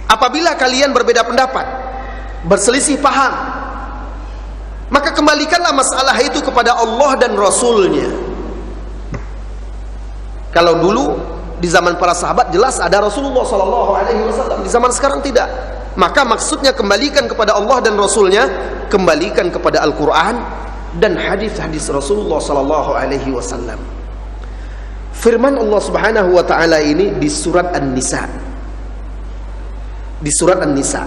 Apabila kalian berbeda pendapat, berselisih paham, maka kembalikanlah masalah itu kepada Allah dan Rasulnya. Kalau dulu di zaman para sahabat jelas ada Rasulullah SAW, di zaman sekarang tidak. Maka maksudnya kembalikan kepada Allah dan Rasulnya, kembalikan kepada Al-Quran dan hadis-hadis Rasulullah SAW. Firman Allah Subhanahu wa Ta'ala ini di surat An-Nisa. Di surat An-Nisa,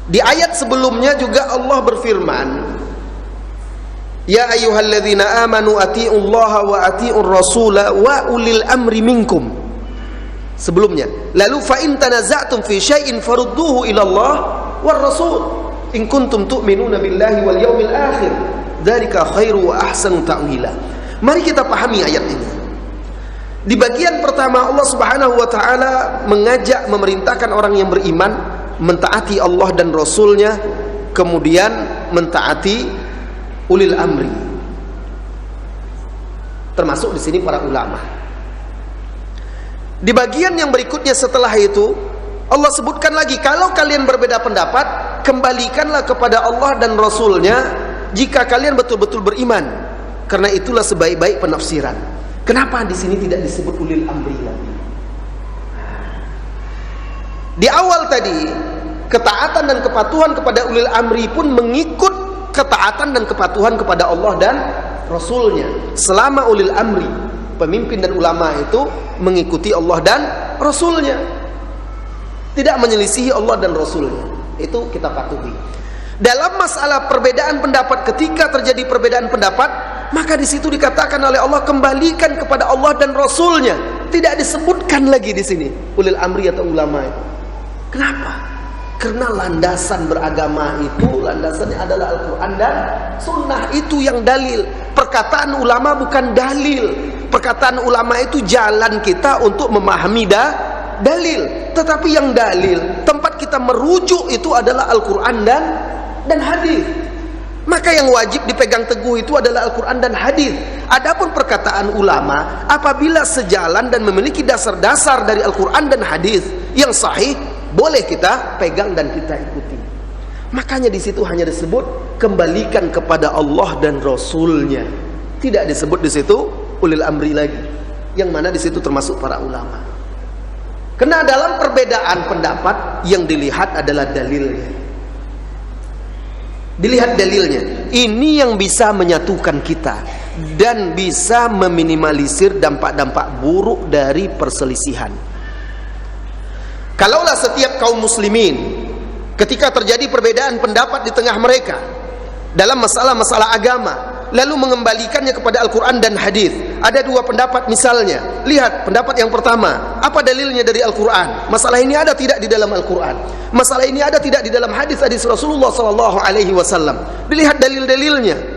di ayat sebelumnya juga Allah berfirman, ya ayyuhalladzina amanu atiiullaha wa atiiur rasula wa ulil amri minkum. Sebelumnya, lalu fa in tanaza'tum fi syai'in farudduhu ila Allah war rasul in kuntum tu'minuna billahi wal yaumil akhir dzalika khairu wa ahsanu ta'wila. Mari kita pahami ayat ini. Di bagian pertama Allah Subhanahu wa Ta'ala mengajak, memerintahkan orang yang beriman mentaati Allah dan Rasulnya, kemudian mentaati ulil amri, termasuk di sini para ulama. Di bagian yang berikutnya setelah itu Allah sebutkan lagi, kalau kalian berbeda pendapat, kembalikanlah kepada Allah dan Rasulnya jika kalian betul-betul beriman, karena itulah sebaik-baik penafsiran. Kenapa di sini tidak disebut ulil amri lagi? Di awal tadi, ketaatan dan kepatuhan kepada ulil amri pun mengikut ketaatan dan kepatuhan kepada Allah dan Rasulnya. Selama ulil amri, pemimpin dan ulama itu mengikuti Allah dan Rasulnya, tidak menyelisihi Allah dan Rasulnya, itu kita patuhi. Dalam masalah perbedaan pendapat, ketika terjadi perbedaan pendapat, maka di situ dikatakan oleh Allah, kembalikan kepada Allah dan Rasulnya. Tidak disebutkan lagi di sini ulil amri atau ulama itu. Kenapa? Karena landasan beragama itu, landasannya adalah Al-Quran dan Sunnah. Itu yang dalil. Perkataan ulama bukan dalil. Perkataan ulama itu jalan kita untuk memahami dalil. Tetapi yang dalil, tempat kita merujuk itu adalah Al-Quran dan hadis. Maka yang wajib dipegang teguh itu adalah Al-Quran dan hadis. Adapun perkataan ulama, apabila sejalan dan memiliki dasar-dasar dari Al-Quran dan hadis yang sahih, boleh kita pegang dan kita ikuti. Makanya di situ hanya disebut kembalikan kepada Allah dan Rasulnya. Tidak disebut di situ ulil amri lagi, yang mana di situ termasuk para ulama. Karena dalam perbedaan pendapat yang dilihat adalah dalilnya. Dilihat dalilnya. Ini yang bisa menyatukan kita dan bisa meminimalisir dampak-dampak buruk dari perselisihan. Kalaulah setiap kaum muslimin ketika terjadi perbedaan pendapat di tengah mereka dalam masalah-masalah agama, lalu mengembalikannya kepada Al-Quran dan hadis. Ada dua pendapat misalnya. Lihat pendapat yang pertama, apa dalilnya dari Al-Quran? Masalah ini ada tidak di dalam Al-Quran? Masalah ini ada tidak di dalam hadis-hadis Rasulullah SAW? Dilihat dalil-dalilnya.